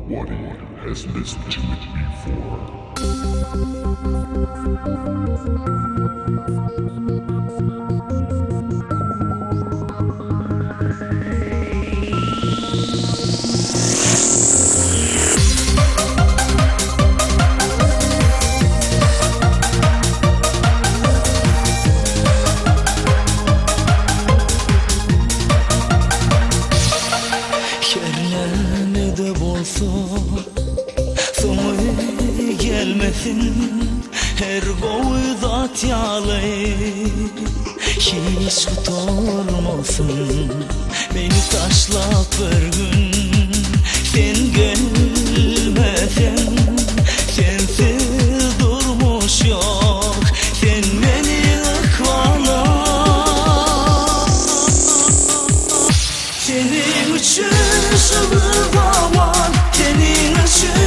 Nobody has listened to it before. Kerlemede bolsa sonu gelmesin, her boyda tyalı hiç tutarmasın. Beni taşlap bir gün sen gelmesen, sensiz durmuş yok, sen beni ıkvala. Senin için şıvırdaman, senin için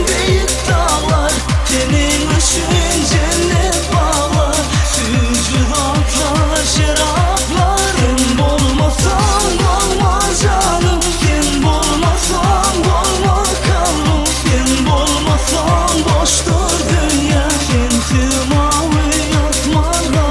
büyük dağlar, senin için cennet bağlar, sücüdatlar, şeraplar. Sen olmasan olma canım, sen olmasan olma kalbim, sen olmasan boştur dünya, sensiz mavi yasmalara.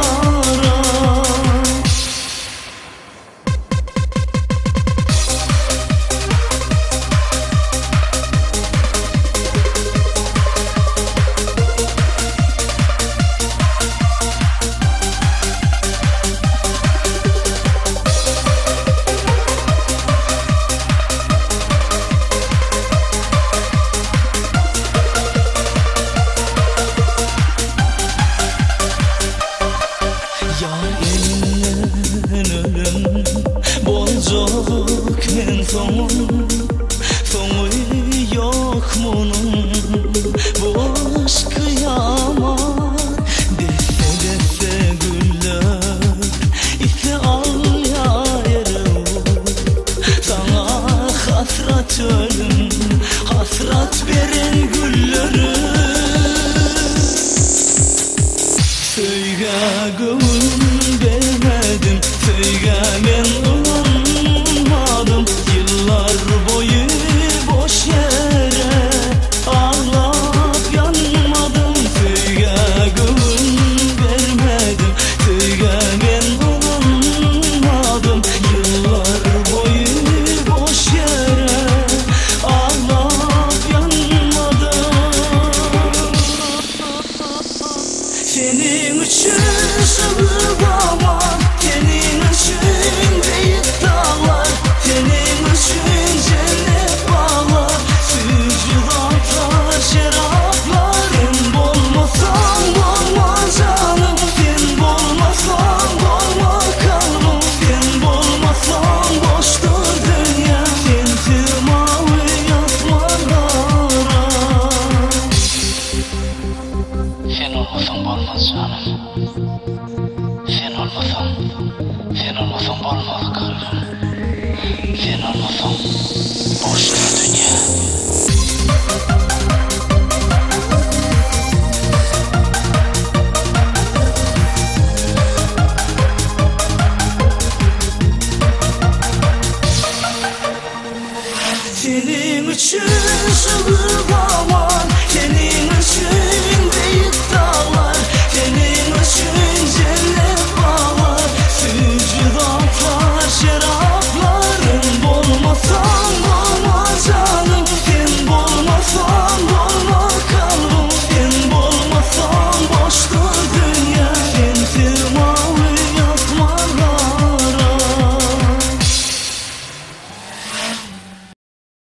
Bolcuk men sonu yok bunun, boş kıyamet. Dese güller ise al yarım, sana hasret ölüm, hasret veren gülleri. Söyge gönül vermedim, söyge ben unutmadım. Yıllar boyu boş yere ağlayıp yanmadım. Söyge gönül vermedim, söyge ben unutmadım. Yıllar boyu boş yere ağlayıp yanmadım. Senin için şıvırdaman, senin için büyük dağlar, senin için cennet bağlar, sücüdatlar, şeraplar. Sen olmasan olma canım, sen olmasan olma kalbim, sen olmasan boştur dünya, sensiz mavi yasmalara. Sen olmasan olmaz canım, sen olmasan olmaz kalbim, sen olmasan boştur dünya. Senin için şıvırdaman, senin için büyük dağlar, senin için cennet bağlar, sücüdatlar, şeraplar. Sen olmasan olma canım, sen olmasan olma kalbim, sen olmasan boştur dünya, sensiz